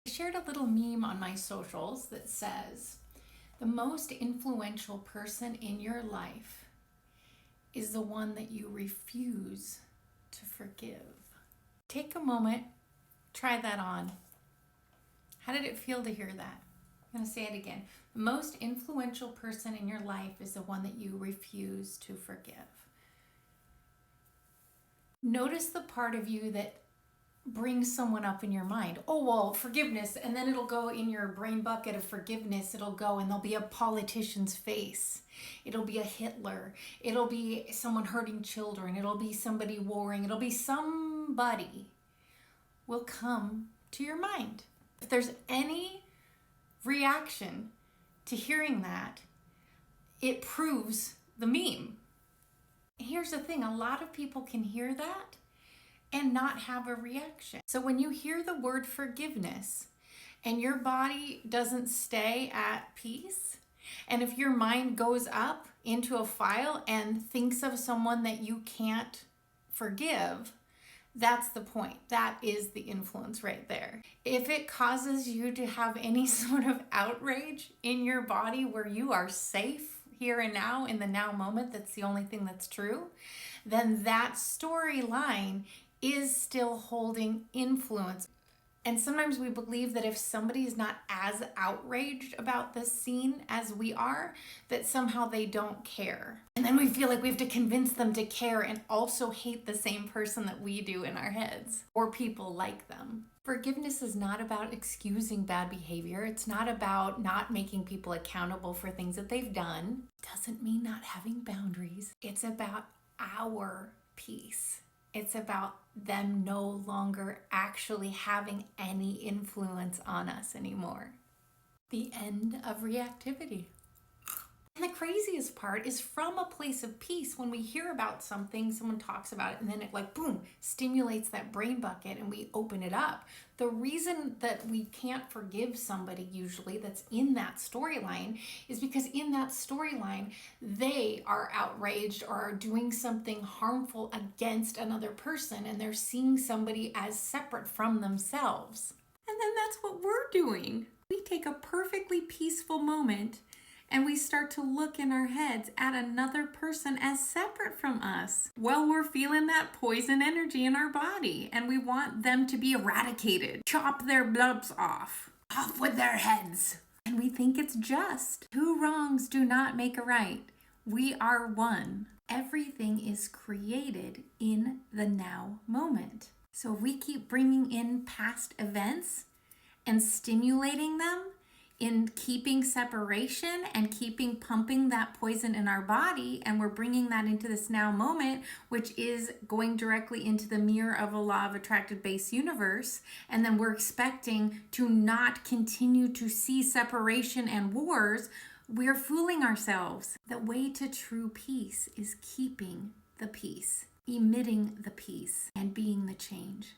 I shared a little meme on my socials that says, the most influential person in your life is the one that you refuse to forgive. Take a moment, try that on. How did it feel to hear that? I'm going to say it again. The most influential person in your life is the one that you refuse to forgive. Notice the part of you that brings someone up in your mind. Oh, well, forgiveness, and then it'll go in your brain bucket of forgiveness. It'll go and there'll be a politician's face. It'll be a Hitler. It'll be someone hurting children. It'll be somebody warring. It'll be somebody will come to your mind. If there's any reaction to hearing that, it proves the meme. Here's the thing, a lot of people can hear that and not have a reaction. So when you hear the word forgiveness and your body doesn't stay at peace, and if your mind goes up into a file and thinks of someone that you can't forgive, that's the point. That is the influence right there. If it causes you to have any sort of outrage in your body where you are safe here and now, in the now moment, that's the only thing that's true, then that storyline is still holding influence. And sometimes we believe that if somebody is not as outraged about this scene as we are, that somehow they don't care. And then we feel like we have to convince them to care and also hate the same person that we do in our heads, or people like them. Forgiveness is not about excusing bad behavior. It's not about not making people accountable for things that they've done. It doesn't mean not having boundaries. It's about our peace. It's about them no longer actually having any influence on us anymore. The end of reactivity. And the craziest part is from a place of peace. When we hear about something, someone talks about it, and then it like, boom, stimulates that brain bucket and we open it up. The reason that we can't forgive somebody usually that's in that storyline is because in that storyline, they are outraged or are doing something harmful against another person, and they're seeing somebody as separate from themselves. And then that's what we're doing. We take a perfectly peaceful moment and we start to look in our heads at another person as separate from us. Well, we're feeling that poison energy in our body and we want them to be eradicated. Chop their blubs off with their heads. And we think it's just. Two wrongs do not make a right. We are one. Everything is created in the now moment. So if we keep bringing in past events and stimulating them, in keeping separation and keeping pumping that poison in our body, and we're bringing that into this now moment, which is going directly into the mirror of a law of attracted base universe, and then we're expecting to not continue to see separation and wars, we're fooling ourselves. The way to true peace is keeping the peace, emitting the peace, and being the change.